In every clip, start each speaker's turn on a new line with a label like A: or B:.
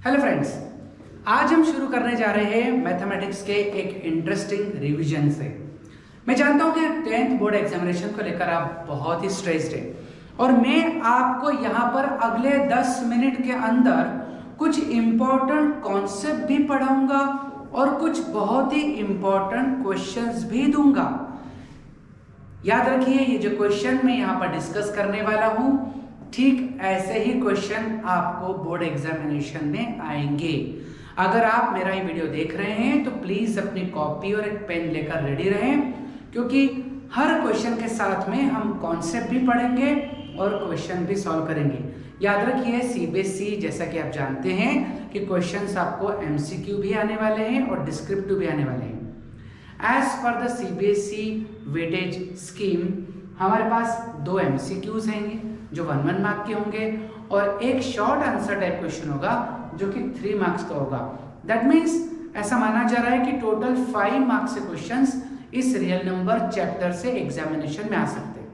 A: Hello friends, आज हम शुरू करने जा रहे हैं मैथमेटिक्स के एक इंटरेस्टिंग रिवीजन से। मैं जानता हूं कि 10th बोर्ड एग्जामिनेशन को लेकर आप बहुत ही स्ट्रेस्ड हैं और मैं आपको यहां पर अगले 10 मिनट के अंदर कुछ इंपॉर्टेंट कॉन्सेप्ट भी पढ़ाऊंगा और कुछ बहुत ही इंपॉर्टेंट क्वेश्चंस भी दूंगा। याद रखिए, ये जो क्वेश्चन मैं यहां पर डिस्कस करने वाला हूं, ठीक ऐसे ही क्वेश्चन आपको बोर्ड एग्जामिनेशन में आएंगे। अगर आप मेरा ये वीडियो देख रहे हैं तो प्लीज अपनी कॉपी और एक पेन लेकर रेडी रहें, क्योंकि हर क्वेश्चन के साथ में हम कॉन्सेप्ट भी पढ़ेंगे और क्वेश्चन भी सॉल्व करेंगे। याद रखिए, सीबीएसई जैसा कि आप जानते हैं कि क्वेश्चंस आपको एमसीक्यू भी आने वाले हैं और डिस्क्रिप्टिव भी आने वाले हैं। As per the CBSE weightage scheme हमारे पास 2 एमसीक्यूज हैं जो 1 मार्क के होंगे और एक शॉर्ट आंसर टाइप क्वेश्चन होगा जो कि 3 मार्क्स का होगा। दैट मीन्स ऐसा माना जा रहा है कि टोटल 5 मार्क्स के क्वेश्चंस इस रियल नंबर चैप्टर से एग्जामिनेशन में आ सकते हैं।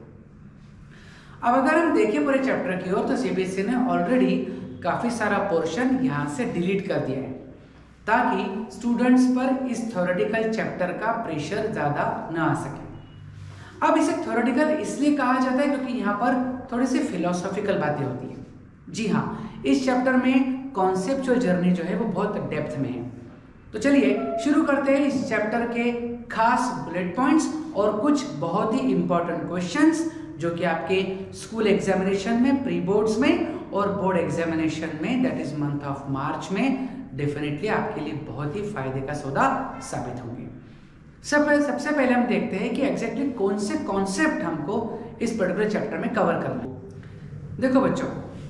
A: अब अगर हम देखें पूरे चैप्टर की ओर, तो सीबीएसई ने ऑलरेडी काफी सारा पोर्शन यहां से डिलीट कर दिया है ताकि स्टूडेंट्स पर इस थ्योरेटिकल चैप्टर का प्रेशर ज्यादा न आ सके। अब इसे थ्योरेटिकल इसलिए कहा जाता है क्योंकि यहाँ पर थोड़ी सी फिलोसॉफिकल बातें होती है। जी हाँ, इस चैप्टर में कॉन्सेप्चुअल जर्नी जो है वो बहुत डेप्थ में है। तो चलिए शुरू करते हैं इस चैप्टर के खास बुलेट पॉइंट्स और कुछ बहुत ही इंपॉर्टेंट क्वेश्चंस जो कि आपके स्कूल एग्जामिनेशन में, प्री बोर्ड्स में और बोर्ड एग्जामिनेशन में, that is month of March में डेफिनेटली आपके लिए बहुत ही फायदे का सौदा साबित होंगे। सबसे पहले हम देखते हैं कि एग्जैक्टली कौन से कॉन्सेप्ट हमको इस पर्टिकुलर चैप्टर में कवर करना है। देखो बच्चों,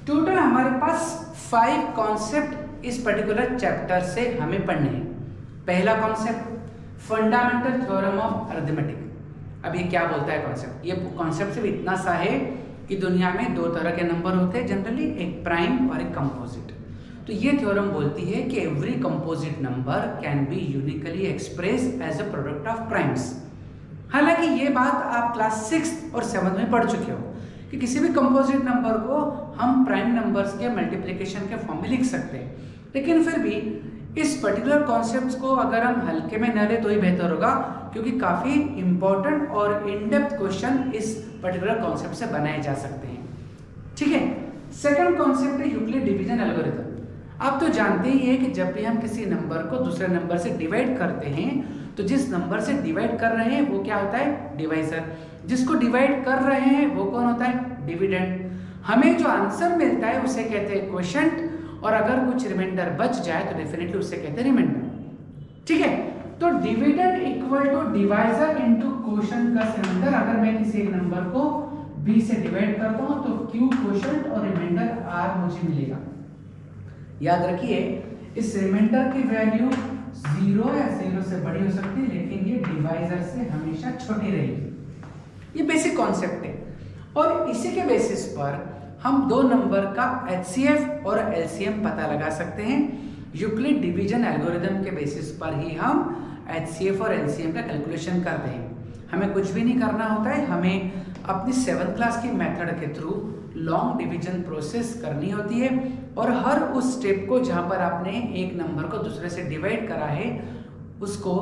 A: टोटल हमारे पास 5 कॉन्सेप्ट इस पर्टिकुलर चैप्टर से हमें पढ़ने हैं। पहला concept, fundamental theorem of arithmetic. अब ये क्या बोलता है कॉन्सेप्ट? ये कॉन्सेप्ट सिर्फ इतना सा है कि दुनिया में 2 तरह के नंबर होते हैं जनरली, एक प्राइम और एक कंपोजिट। तो ये थ्योरम बोलती है कि every composite number can be uniquely express as a product of primes. हालांकि ये बात आप क्लास 6 और 7 में पढ़ चुके हो कि किसी भी कंपोजिट नंबर को हम प्राइम नंबर्स के मल्टीप्लिकेशन के फॉर्म में लिख सकते हैं, लेकिन फिर भी इस पर्टिकुलर कॉन्सेप्ट को अगर हम हल्के में न ले तो ही बेहतर होगा, क्योंकि काफी इंपॉर्टेंट और इन डेप्थ क्वेश्चन इस पर्टिकुलर कॉन्सेप्ट से बनाए जा सकते हैं। ठीक है, सेकंड कॉन्सेप्ट है यूक्लिड डिवीजन एल्गोरिथम। आप तो जानते ही हैं कि जब भी हम किसी नंबर को दूसरे नंबर से डिवाइड करते हैं तो जिस नंबर से डिवाइड कर रहे हैं वो क्या होता है? डिवाइजर। जिसको डिवाइड कर रहे हैं वो कौन होता है? डिविडेंड। हमें जो आंसर मिलता है उसे कहते हैं क्वोशिएंट, और अगर कुछ रिमाइंडर बच जाए तो डेफिनेटली उसे कहते हैं रिमाइंडर। ठीक है, तो dividend equal to divisor into quotient का रिमाइंडर। अगर मैं किसी एक नंबर को b से डिवाइड करता हूं तो q क्वोशिएंट और रिमाइंडर r मुझे मिलेगा। याद रखिए, इस रिमाइंडर की वैल्यू 0 या 0 से बड़ी हो सकती है, लेकिन ये डिवाइजर से हमेशा छोटी रहेगी। ये बेसिक कॉन्सेप्ट है और इसी के बेसिस पर हम 2 नंबर का HCF और LCM पता लगा सकते हैं। यूक्लिड डिवीजन एल्गोरिथम के बेसिस पर ही हम HCF और LCM का कैलकुलेशन करते हैं। हमें कुछ भी नहीं करना होता है, हमें अपनी 7th क्लास की मेथड के थ्रू लॉन्ग डिवीजन प्रोसेस करनी होती है और हर उस स्टेप को जहां पर आपने एक नंबर को दूसरे से डिवाइड करा है उसको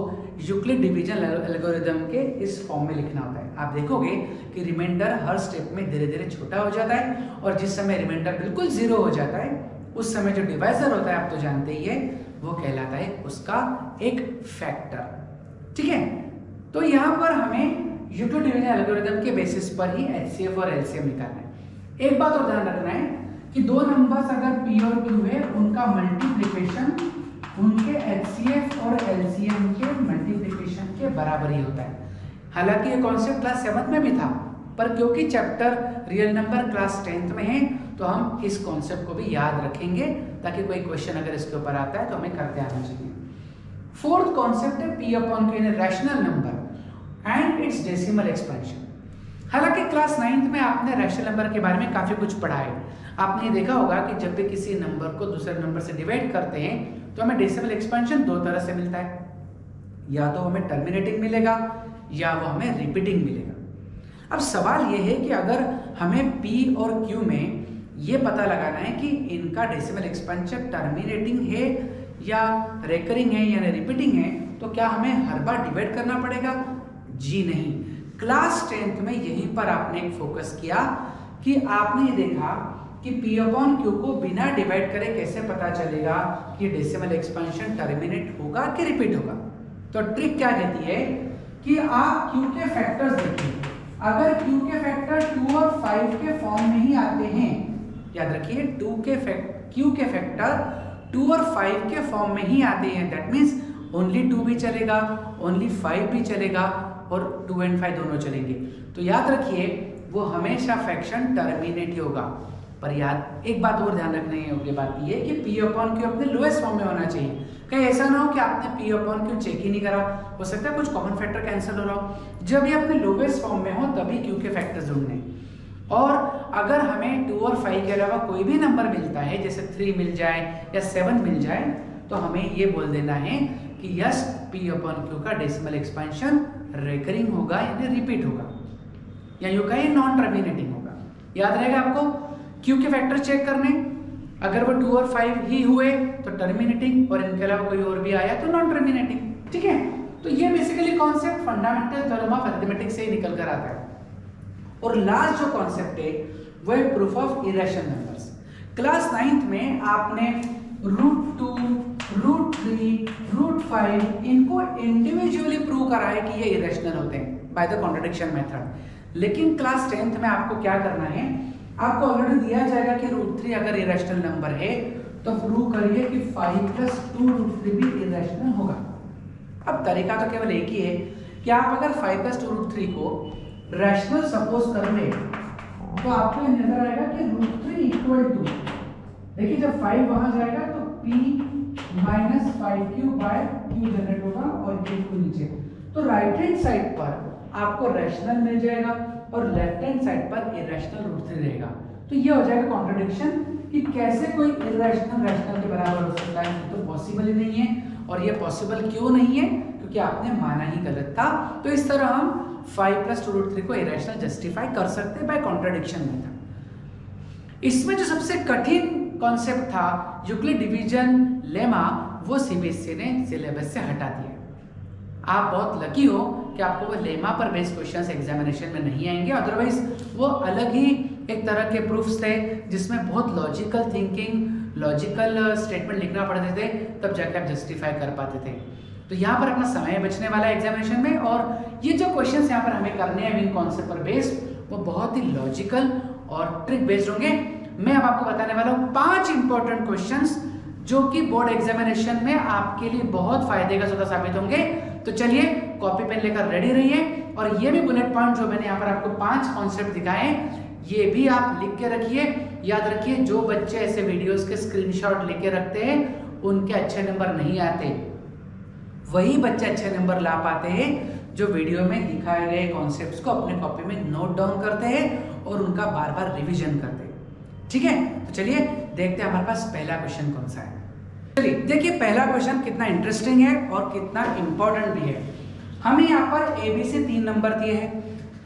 A: यूक्लिड डिवीजन एल्गोरिथम के इस फॉर्म में लिखना होता है। आप देखोगे कि रिमाइंडर हर स्टेप में धीरे धीरे छोटा हो जाता है और जिस समय रिमाइंडर बिल्कुल 0 हो जाता है उस समय जो डिवाइजर होता है, आप तो जानते ही है, वो कहलाता है उसका एक फैक्टर। ठीक है, तो यहाँ पर हमें यूक्लिड डिवीजन एल्गोरिथम के बेसिस पर ही HCF और LCM निकालना है। एक बात और ध्यान रखना है कि 2 नंबर्स अगर p और q है, उनका मल्टीप्लिकेशन उनके HCF और LCM के मल्टीप्लिकेशन के बराबर ही होता है। हालांकि ये कॉन्सेप्ट क्लास 7 में भी था, पर क्योंकि chapter real number class 10th में है तो हम इस कॉन्सेप्ट को भी याद रखेंगे ताकि कोई क्वेश्चन अगर इसके ऊपर आता है तो हमें करते आना चाहिए। फोर्थ कॉन्सेप्ट है p upon q in rational number and it's decimal expansion. हालांकि क्लास 9th में आपने रैशनल नंबर के बारे में काफी कुछ पढ़ा है। आपने देखा होगा कि जब भी किसी नंबर को दूसरे नंबर से डिवाइड करते हैं तो हमें डेसिमल एक्सपेंशन 2 तरह से मिलता है, या तो हमें टर्मिनेटिंग मिलेगा या वो हमें रिपीटिंग मिलेगा। अब सवाल ये है कि अगर हमें p और q में ये पता लगाना है कि इनका डेसिमल एक्सपेंशन टर्मिनेटिंग है या रेकरिंग है या रिपीटिंग है, तो क्या हमें हर बार डिवाइड करना पड़ेगा? जी नहीं। क्लास 10th में यहीं पर आपने एक फोकस किया कि आपने देखा कि P अपॉन Q को बिना डिवाइड करे कैसे पता चलेगा कि डेसिमल एक्सपेंशन टर्मिनेट होगा कि रिपीट होगा। तो ट्रिक क्या कहती है कि आप Q के फैक्टर्स देखिए, अगर Q के फैक्टर 2 और 5 के फॉर्म में ही आते हैं, याद रखिए Q के फैक्टर 2 और 5 के फॉर्म में ही आते हैं, दैट मीन्स ओनली 2 भी चलेगा, ओनली 5 भी चलेगा और 2 एंड 5 दोनों चलेंगे। तो याद रखिए वो हमेशा फ्रैक्शन टर्मिनेट ही होगा। पर याद एक बात और ध्यान रखने योग्य बात ये है कि P अपॉन Q अपने लोएस्ट फॉर्म में होना चाहिए। कहीं ऐसा ना हो कि आपने P अपॉन Q चेक ही नहीं करा, हो सकता है कुछ कॉमन फैक्टर कैंसिल हो रहा हो। जब ये अपने लोएस्ट फॉर्म में हो तभी Q के फैक्टर्स ढूंढने। और अगर हमें 2 और 5 के अलावा कोई भी नंबर मिलता है, जैसे 3 मिल जाए या 7 मिल जाए, तो हमें ये बोल देना है कि यस P अपॉन Q का डेसिमल एक्सपेंशन रेकरिंग होगा यानी रिपीट होगा, या यूं कहें नॉन टर्मिनेटिंग होगा। याद रहेगा आपको Q के फैक्टर चेक करने, अगर वो 2 और 5 ही हुए तो टर्मिनेटिंग, और इनके अलावा कोई और भी आया तो नॉन टर्मिनेटिंग। ठीक है, तो ये basically concept fundamental theorem of arithmetic से ही निकल कर आता है। और लास्ट जो कॉन्सेप्ट है वो है proof of irrational numbers. Class 9th में आपने √2, √3, √5 इनको इंडिविजुअली प्रूव करा है कि ये इरेशनल होते हैं बाय द कॉन्ट्रडिक्शन मेथड। लेकिन क्लास 10th में आपको क्या करना है, आपको ऑलरेडी दिया जाएगा कि √3 अगर इरेशनल नंबर है तो प्रूव करिए कि 5 + 2 √3 भी इरेशनल होगा। अब तरीका तो केवल एक ही है कि आप अगर 5 + 2 √3 को रैशनल सपोज कर ले तो आपको नजर आएगा कि √3 = देखिए जब 5 वहां जाएगा तो P - 5Q/Q जनरेट होगा और ये को नीचे। तो राइट हैंड साइड पर आपको रैशनल मिल जाएगा और लेफ्ट हैंड साइड पर इरेशनल √3 रहेगा। तो ये हो जाएगा कॉन्ट्रडिक्शन कि कैसे कोई इरेशनल रैशनल के बराबर हो सकता है, तो पॉसिबल ही नहीं है। और ये पॉसिबल क्यों नहीं है? क्योंकि आपने माना ही गलत था। तो इस तरह हम 5 + 2 √3 को इरेशनल जस्टिफाई कर सकते हैं बाय कॉन्ट्रडिक्शन मेथड। इसमें जो सबसे कठिन कॉन्सेप्ट था यूक्लिड डिवीजन लेमा, वो सीबीएसई ने सिलेबस से हटा दिया। आप बहुत लकी हो कि आपको वो लेमा पर बेस्ड क्वेश्चंस एग्जामिनेशन में नहीं आएंगे, अदरवाइज वो अलग ही एक तरह के प्रूफ्स थे जिसमें बहुत लॉजिकल थिंकिंग, लॉजिकल स्टेटमेंट लिखना पड़ते थे, तब जाकर आप जस्टिफाई कर पाते थे। तो यहाँ पर अपना समय बचने वाला है एग्जामिनेशन में, और ये जो क्वेश्चंस यहाँ पर हमें करने हैं विन कॉन्सेप्ट पर बेस्ड, वो बहुत ही लॉजिकल और ट्रिक बेस्ड होंगे। मैं अब आपको बताने वाला हूँ 5 इंपॉर्टेंट क्वेश्चंस जो कि बोर्ड एग्जामिनेशन में आपके लिए बहुत फायदे का सौदा साबित होंगे। तो चलिए कॉपी पेन लेकर रेडी रहिए, और ये भी बुलेट पॉइंट जो मैंने यहाँ पर आपको 5 कॉन्सेप्ट दिखाए ये भी आप लिख के रखिए। याद रखिए जो बच्चे ऐसे वीडियोस के स्क्रीनशॉट लेके रखते हैं उनके अच्छे नंबर नहीं आते, वही बच्चे अच्छे नंबर ला पाते हैं जो वीडियो में दिखाए गए कॉन्सेप्ट्स को अपने कॉपी में नोट डाउन करते हैं और उनका बार बार रिवीजन करते हैं। ठीक है, तो चलिए देखते हैं हमारे पास पहला क्वेश्चन कौन सा है। चलिए देखिए पहला क्वेश्चन कितना इंटरेस्टिंग है और कितना इंपॉर्टेंट भी है। हमें यहाँ पर ए बी से 3 नंबर दिए हैं।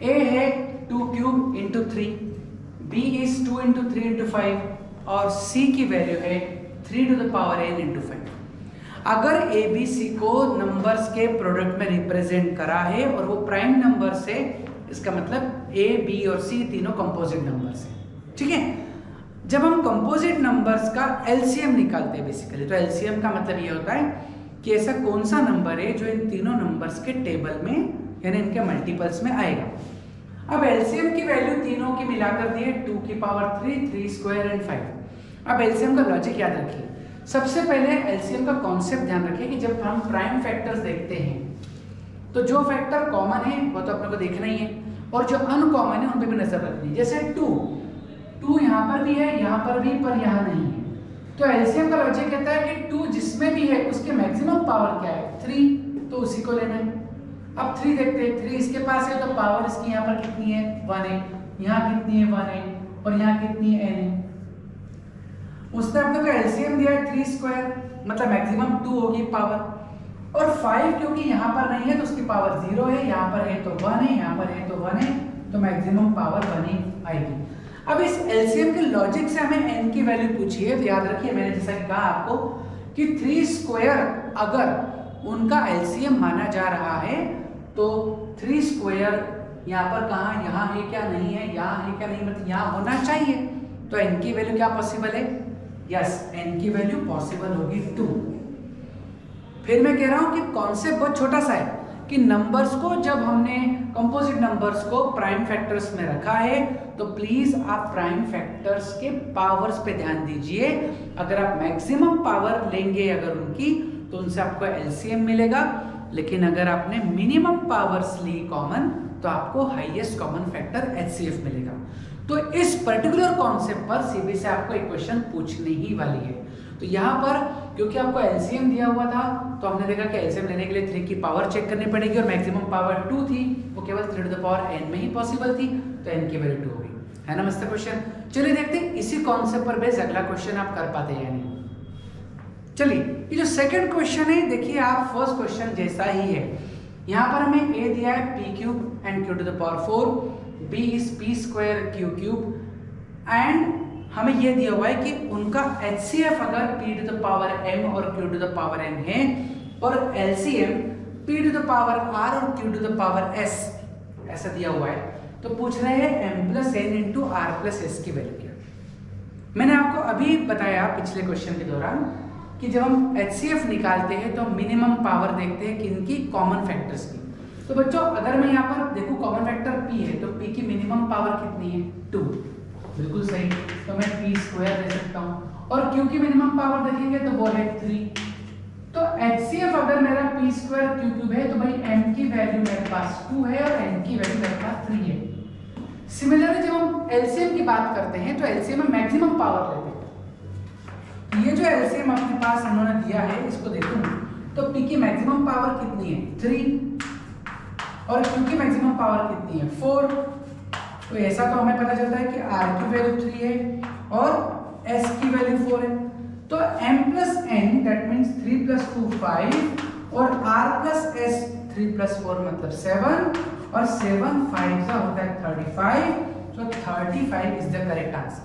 A: ए है 2³ × 3, बी इज 2 × 3 × 5 और सी की वैल्यू है 3 to the power n × 5। अगर ए बी सी को नंबर्स के प्रोडक्ट में रिप्रेजेंट करा है और वो प्राइम नंबर से, इसका मतलब ए बी और सी तीनों कंपोजिट नंबर्स हैं। ठीक है, जब हम कंपोजिट नंबर्स का एलसीएम निकालते हैं बेसिकली, तो एलसीएम का मतलब ये होता है कि ऐसा कौन सा नंबर है जो इन तीनों नंबर्स के टेबल में यानी इनके मल्टीपल्स में आएगा। अब एलसीएम की वैल्यू तीनों की मिलाकर दी है 2 की पावर 3, 3² और 5। अब एलसीएम का लॉजिक याद रखिए। सबसे पहले एलसीएम का कॉन्सेप्ट ध्यान रखिए कि जब हम प्राइम फैक्टर्स देखते हैं तो जो फैक्टर कॉमन है वो तो अपने को देखना ही है, और जो अनकॉमन है उन पे भी नजर रखनी है। जैसे 2 यहाँ पर भी है, यहाँ पर भी, पर यहाँ नहीं है। तो एलसीएम का लॉजिक कहता है कि 2 जिसमें भी है उसके मैक्सिमम पावर क्या है 3, तो उसी को लेना है। अब 3 देखते हैं, 3 इसके पास है तो पावर इसकी यहाँ पर कितनी है 1 है, यहाँ कितनी है 1 है और यहाँ कितनी है n है। उसने अपने को एलसीएम दिया है 3², मतलब मैक्सिमम 2 होगी पावर, और 5 क्योंकि यहाँ पर नहीं है तो उसकी पावर 0 है, यहाँ पर है तो 1 है, यहाँ पर है तो 1 है, तो मैक्सिमम पावर 1 ही आएगी। अब इस एलसीएम के लॉजिक से हमें n की वैल्यू पूछी है, तो याद रखिए मैंने जैसा कि कहा आपको कि 3 स्क्वायर अगर उनका एलसीएम माना जा रहा है तो 3 स्क्वायर यहाँ पर कहाँ, यहाँ है क्या, नहीं है, यहाँ है क्या, नहीं, मतलब यहाँ होना चाहिए। तो n की वैल्यू क्या पॉसिबल है? यस, n की वैल्यू पॉसिबल होगी 2। फिर मैं कह रहा हूँ कि कॉन्सेप्ट बहुत छोटा सा है कि नंबर्स को जब हमने कंपोजिट नंबर्स को प्राइम फैक्टर्स में रखा है तो प्लीज आप प्राइम फैक्टर्स के पावर्स पे ध्यान दीजिए। अगर आप मैक्सिमम पावर लेंगे अगर उनकी तो उनसे आपको एलसीएम मिलेगा, लेकिन अगर आपने मिनिमम पावर्स ली कॉमन तो आपको हाईएस्ट कॉमन फैक्टर एचसीएफ मिलेगा। तो इस पर्टिकुलर कॉन्सेप्ट पर सीबी से आपको एक क्वेश्चन पूछने ही वाली है। तो यहाँ पर क्योंकि आपको एलसीएम दिया हुआ था तो हमने देखा कि एलसीएम लेने के लिए 3 की पावर चेक करनी पड़ेगी और मैक्सिमम पावर 2 थी, वो केवल 3 टू द पावर n में ही पॉसिबल थी, तो n की वैल्यू 2 होगी। है ना मस्त क्वेश्चन। चलिए देखते हैं इसी कॉन्सेप्ट पर बेस्ड अगला क्वेश्चन आप कर पाते हैं या नहीं। चलिए ये जो सेकंड क्वेश्चन है, देखिए आप फर्स्ट क्वेश्चन जैसा ही है। यहाँ पर हमें a दिया है p cube and q to the power 4, b is p square q cube and हमें यह दिया हुआ है कि उनका HCF अगर p to the power m और q to the power n है और LCM p to the power r और q to the power s ऐसा दिया हुआ है, तो पूछ रहे हैं m plus n into r plus s की वैल्यू क्या। मैंने आपको अभी बताया पिछले क्वेश्चन के दौरान कि जब हम HCF निकालते हैं तो मिनिमम पावर देखते हैं किनकी, कॉमन फैक्टर्स की। तो बच्चों अगर मैं यहाँ पर देखूं कॉमन फैक्टर p है तो p की मिनिमम पावर कितनी है? 2, बिल्कुल सही, तो मैं p स्क्वायर ले सकता हूँ। और q की मिनिमम पावर देखेंगे तो वो है 3। तो HCF अगर मेरा p स्क्वायर q क्यूब है तो भाई m की वैल्यू मेरे पास 2 है और n की वैल्यू मेरे पास 3 है। सिमिलरली जब हम LCM की बात करते हैं तो LCM में मैक्सिमम पावर लेते हैं। ये जो LCM अपने पास उन्होंने दिया है इसको देखूं तो p की मैक्सिमम पावर कितनी है? 3 और q की मैक्सिमम पावर कितनी है? 4। तो ऐसा तो हमें पता चलता है कि r की वैल्यू 3 है और s की वैल्यू 4 है। तो m plus n that means 3 plus 2 5 और r प्लस s 3 प्लस 4 मतलब 7 और 7 5 का होता है 35। तो 35 इज द करेक्ट आंसर।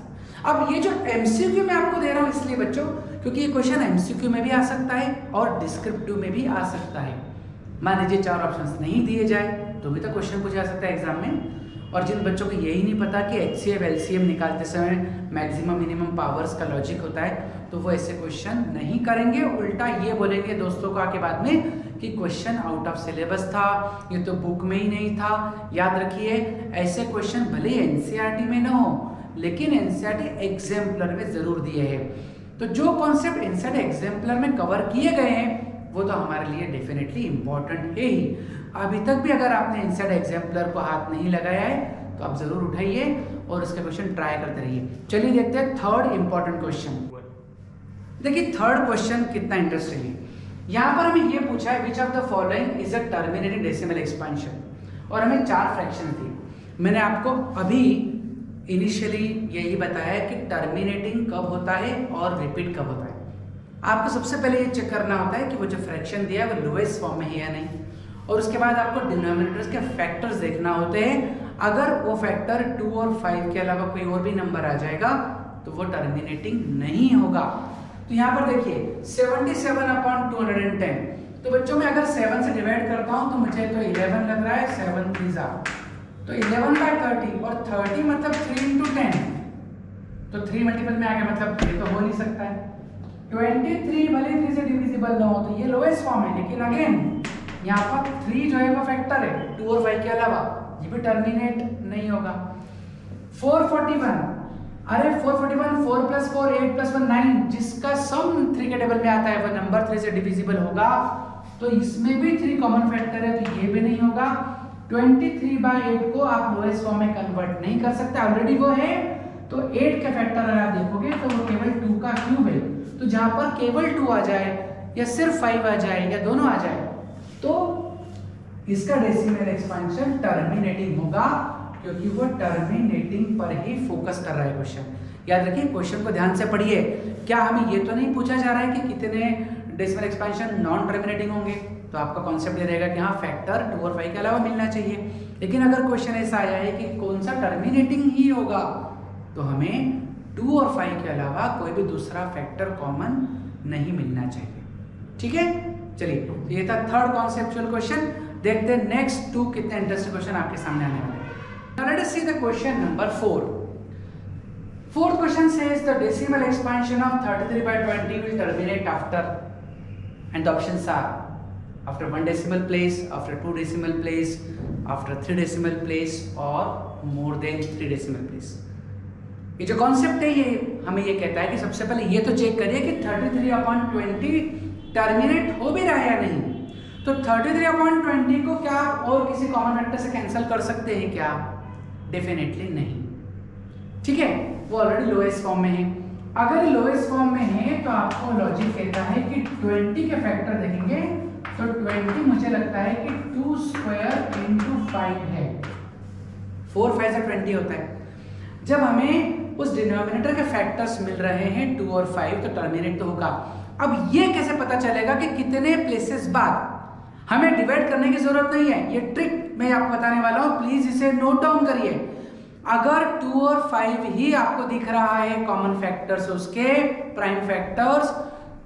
A: अब ये जो एमसीक्यू मैं आपको दे रहा हूं इसलिए बच्चों क्योंकि ये क्वेश्चन एमसीक्यू में भी आ सकता है और डिस्क्रिप्टिव में भी आ सकता है। मान लीजिए 4 ऑप्शंस नहीं दिए जाए तो भी तो क्वेश्चन पूछा जा सकता है एग्जाम में। और जिन बच्चों को यही नहीं पता कि HCF LCM निकालते समय मैक्सिमम मिनिमम पावर्स का लॉजिक होता है तो वो ऐसे क्वेश्चन नहीं करेंगे, उल्टा ये बोलेंगे दोस्तों को आके बाद में कि क्वेश्चन आउट ऑफ सिलेबस था, ये तो बुक में ही नहीं था। याद रखिए ऐसे क्वेश्चन भले ही NCERT में ना हो लेकिन NCERT एग्जाम्पलर में जरूर दिए हैं। तो जो कॉन्सेप्ट NCERT एग्जाम्पलर में कवर किए गए हैं वो तो हमारे लिए डेफिनेटली इंपॉर्टेंट है ही। अभी तक भी अगर आपने NCERT एग्जाम्पलर को हाथ नहीं लगाया है तो आप जरूर उठाइए और उसके क्वेश्चन ट्राई करते रहिए। चलिए देखते हैं थर्ड इंपॉर्टेंट क्वेश्चन। देखिए थर्ड क्वेश्चन कितना इंटरेस्टिंग है। यहाँ पर हमें ये पूछा है which of the following is a terminating decimal expansion और हमें 4 फ्रैक्शन थी। मैंने आपको अभी इनिशियली यही बताया कि टर्मिनेटिंग कब होता है और रिपीट कब होता है। आपको सबसे पहले ये चेक करना होता है कि वो जो फ्रैक्शन दिया है वो लोएस्ट फॉर्म में है या नहीं, और उसके बाद आपको डिनोमिनेटर्स के फैक्टर्स देखना होते हैं। अगर वो फैक्टर 2 और 5 के अलावा कोई और भी नंबर आ जाएगा तो वो टर्मिनेटिंग नहीं होगा। तो यहाँ पर देखिए 77/210। तो बच्चों में अगर 7 से डिवाइड करता हूँ तो मुझे तो 11 लग रहा है, 7 3 तो 11/30 और 30 मतलब 3 into 10 तो 3 मल्टीपल में आ गया, मतलब ये तो हो नहीं सकता है। 23 भले 3 से डिविजिबल ना हो तो ये लोएस्ट फॉर्म है, लेकिन अगेन यहाँ पर 3 जो है वो फैक्टर है 2 और 5 के अलावा, ये भी टर्मिनेट नहीं होगा। 441, अरे 441 4 + 4 8 + 1 9 जिसका सम 3 के टेबल में आता है वो नंबर 3 से डिविजिबल होगा, तो इसमें भी 3 कॉमन फैक्टर है तो ये भी नहीं होगा। 23/8 को आप लोएस्ट फॉर्म में कन्वर्ट नहीं कर सकते, ऑलरेडी वो है। तो 8 के फैक्टर अगर आप देखोगे तो वो केवल 2 का क्यूब है। तो जहां पर केवल 2 आ जाए या सिर्फ 5 आ जाए या दोनों आ जाए तो इसका डेसिमल एक्सपेंशन टर्मिनेटिंग होगा, क्योंकि वो टर्मिनेटिंग पर ही फोकस कर रहा है क्वेश्चन। याद रखिए क्वेश्चन को ध्यान से पढ़िए। क्या हमें ये तो नहीं पूछा जा रहा है कि कितने डेसिमल एक्सपेंशन नॉन टर्मिनेटिंग होंगे, तो आपका कॉन्सेप्ट ये रहेगा कि हाँ फैक्टर 2 और 5 के अलावा मिलना चाहिए। लेकिन अगर क्वेश्चन ऐसा आया है कि कौन सा टर्मिनेटिंग ही होगा तो हमें 2 और 5 के अलावा कोई भी दूसरा फैक्टर कॉमन नहीं मिलना चाहिए। ठीक है, चलिए तो ये था थर्ड कॉन्सेप्चुअल क्वेश्चन। देखते हैं नेक्स्ट 2 कितने इंटरेस्टिंग क्वेश्चन आपके सामने आने वाले हैं। Now let us see the question number 4. Fourth question says the decimal expansion of 33 by 20 will terminate after, and the options are after 1 decimal place, after 2 decimal place, after 3 decimal place or more than 3 decimal place. ये जो concept है ये हमें ये कहता है कि सबसे पहले ये तो चेक करिए कि 33/20 टर्मिनेट हो भी रहा है या नहीं। तो 33/20 को क्या और किसी कॉमन फैक्टर से कैंसिल कर सकते हैं क्या? डेफिनेटली नहीं। ठीक है, वो ऑलरेडी लोएस्ट फॉर्म में है। अगर लोएस्ट फॉर्म में है तो आपको लॉजिक कहता है कि 20 के फैक्टर देखेंगे तो 20 मुझे लगता है कि 2 स्क्वायर इंटू 5 है। 4 5 से 20 होता है। जब हमें उस डिनोमिनेटर के फैक्टर्स मिल रहे हैं 2 और 5 तो टर्मिनेट तो होगा। अब ये कैसे पता चलेगा कि कितने प्लेसेस बाद? हमें डिवाइड करने की जरूरत नहीं है, ये ट्रिक मैं आपको बताने वाला हूं, प्लीज इसे नोट डाउन करिए। अगर 2 और 5 ही आपको दिख रहा है कॉमन फैक्टर्स उसके प्राइम फैक्टर्स,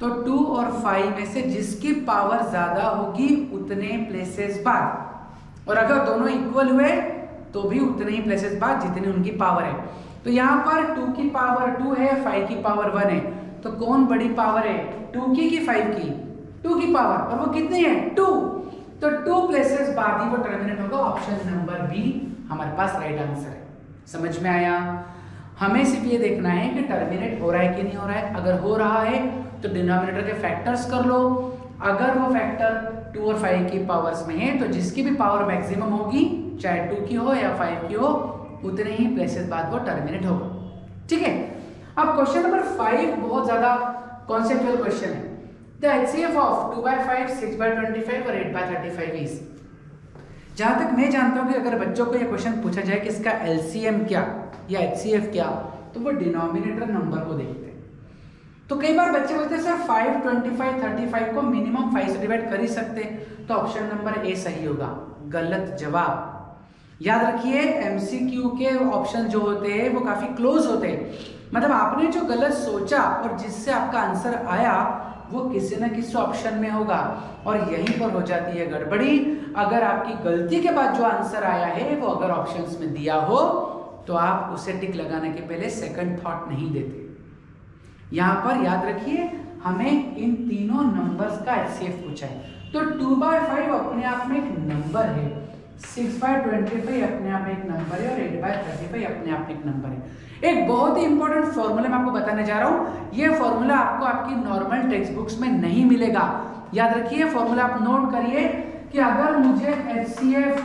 A: तो 2 और 5 में से जिसकी पावर ज्यादा होगी उतने प्लेसेस बाद, और अगर दोनों इक्वल हुए तो भी उतने ही प्लेसेस बाद जितनी उनकी पावर है। तो यहाँ पर 2 की पावर 2 है, 5 की पावर 1 है, तो कौन बड़ी पावर है? 2 की 5 की? 2 की पावर, और वो कितनी है? 2। तो 2 प्लेसेस बाद ही वो टर्मिनेट होगा। ऑप्शन नंबर बी हमारे पास राइट आंसर है। समझ में आया? हमें सिर्फ ये देखना है कि टर्मिनेट हो रहा है कि नहीं हो रहा है। अगर हो रहा है तो डिनोमिनेटर के फैक्टर्स कर लो। अगर वो फैक्टर 2 और 5 की पावर्स में है तो जिसकी भी पावर मैक्सिमम होगी, चाहे 2 की हो या 5 की हो, उतने ही प्लेसेस बाद वो टर्मिनेट होगा। ठीक है, अब क्वेश्चन नंबर 5 बहुत ज्यादा कॉन्सेप्चुअल क्वेश्चन है। The HCF of 2/5, 6/25 और 8/35 is। जहां तक मैं जानता हूं कि अगर बच्चों को यह क्वेश्चन पूछा जाए कि इसका LCM क्या या HCF क्या, तो वो डिनोमिनेटर नंबर को देखते हैं। तो कई बार बच्चे बोलते हैं सर 5, 25, 35 को मिनिमम 5 से डिवाइड कर ही सकते हैं, तो ऑप्शन नंबर ए सही होगा। गलत जवाब। याद रखिए MCQ के ऑप्शन जो होते हैं वो काफी क्लोज होते हैं, मतलब आपने जो गलत सोचा और जिससे आपका आंसर आया वो किसी न किसी ऑप्शन में होगा, और यहीं पर हो जाती है गड़बड़ी। अगर आपकी गलती के बाद जो आंसर आया है वो अगर ऑप्शंस में दिया हो तो आप उसे टिक लगाने के पहले सेकंड थॉट नहीं देते। यहां पर याद रखिए हमें इन तीनों नंबर्स का HCF पूछा है। तो 2/5 अपने आप में एक नंबर है, 6/25 अपने आप में एक नंबर है, और 8/35 अपने आप में एक नंबर है। एक बहुत ही इंपॉर्टेंट फॉर्मूला मैं आपको बताने जा रहा हूं। यह फॉर्मूला आपको आपकी नॉर्मल टेक्स्ट बुक्स में नहीं मिलेगा। याद रखिए फॉर्मूला आप नोट करिए कि अगर मुझे HCF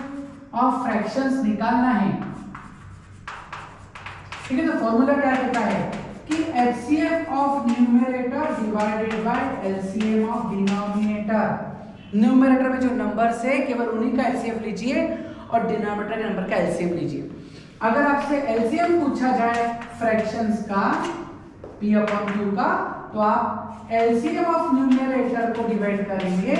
A: ऑफ फ्रैक्शंस निकालना है, ठीक है, तो फॉर्मूला क्या कहता है कि HCF of numerator divided by LCM of denominator. Numerator में जो नंबर्स है केवल उन्हीं का LCM लीजिए और डिनोमिनेटर के नंबर का LCM लीजिए। अगर आपसे LCM पूछा जाए फ्रैक्शंस का P/Q का, तो आप LCM ऑफ न्यूमरेटर को डिवाइड करेंगे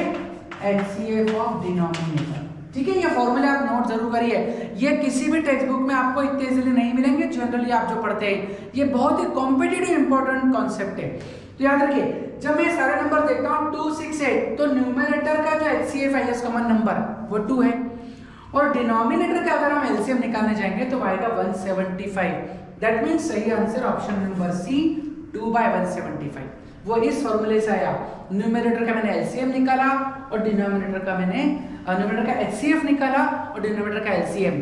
A: HCF ऑफ डिनोमिनेटर। ठीक है, ये फॉर्मूले आप नोट जरूर करिए। ये किसी भी टेक्स्ट बुक में आपको इतने इजीली नहीं मिलेंगे, जनरली आप जो पढ़ते हैं। ये बहुत ही कॉम्पिटिटिव इंपॉर्टेंट कॉन्सेप्ट है। तो याद रखिए जब मैं सारे नंबर देखता हूं 2, 6, 8, तो न्यूमरेटर का जो HCF है कॉमन नंबर वो 2 है, और डिनोमिनेटर का अगर हम LCM निकालने जाएंगे तो आएगा 175। दैट मींस सही आंसर ऑप्शन नंबर सी 2/175। वो इस फॉर्मूले से आया। न्यूमरेटर का मैंने LCM निकाला और डिनोमिनेटर का मैंने न्यूमरेटर का HCF निकाला और डिनोमिनेटर का LCM।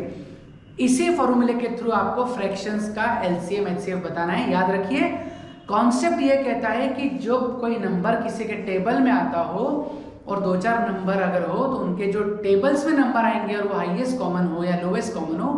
A: इसी फॉर्मूले के थ्रू आपको फ्रैक्शंस का LCM HCF बताना है। याद रखिए कॉन्सेप्ट ये कहता है कि जो कोई नंबर किसी के टेबल में आता हो और 2-4 नंबर अगर हो तो उनके जो टेबल्स में नंबर आएंगे और वो हाईएस्ट कॉमन हो या लोवेस्ट कॉमन हो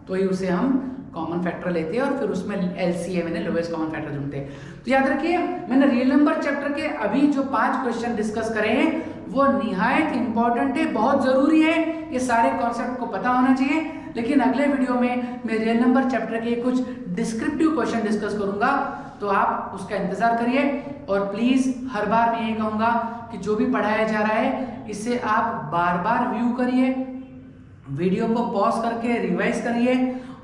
A: तो ही उसे हम कॉमन फैक्टर लेते हैं और फिर उसमें LCM यानी लोवेस्ट कॉमन फैक्टर ढूंढते हैं। तो याद रखिए मैंने रियल नंबर चैप्टर के अभी जो 5 क्वेश्चन डिस्कस करे हैं वो निहायत इंपॉर्टेंट है, बहुत जरूरी है। ये सारे कॉन्सेप्ट को पता होना चाहिए। लेकिन अगले वीडियो में मैं रियल नंबर चैप्टर के कुछ डिस्क्रिप्टिव क्वेश्चन डिस्कस करूंगा, तो आप उसका इंतजार करिए। और प्लीज हर बार मैं यही कहूंगा कि जो भी पढ़ाया जा रहा है इसे आप बार बार व्यू करिए, वीडियो को पॉज करके रिवाइज करिए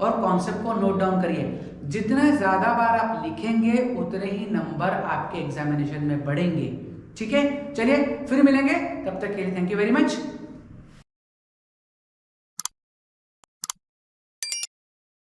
A: और कॉन्सेप्ट को नोट डाउन करिए। जितना ज़्यादा बार आप लिखेंगे उतने ही नंबर आपके एग्जामिनेशन में बढ़ेंगे। ठीक है, चलिए फिर मिलेंगे, तब तक के लिए थैंक यू वेरी मच।